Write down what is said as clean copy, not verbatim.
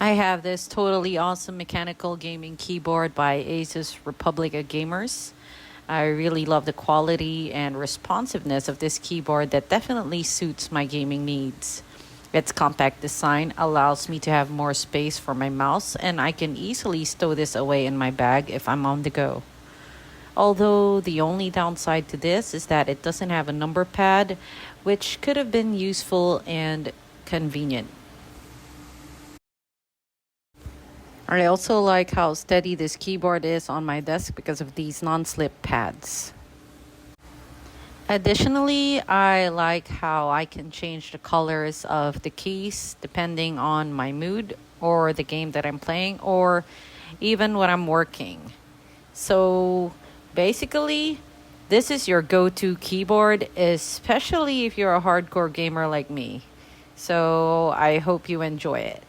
I have this totally awesome mechanical gaming keyboard by ASUS Republica Gamers. I really love the quality and responsiveness of this keyboard that definitely suits my gaming needs. Its compact design allows me to have more space for my mouse, and I can easily stow this away in my bag if I'm on the go. Although the only downside to this is that it doesn't have a number pad, which could have been useful and convenient. I also like how steady this keyboard is on my desk because of these non-slip pads. Additionally, I like how I can change the colors of the keys depending on my mood or the game that I'm playing or even when I'm working. So basically, this is your go-to keyboard, especially if you're a hardcore gamer like me. So I hope you enjoy it.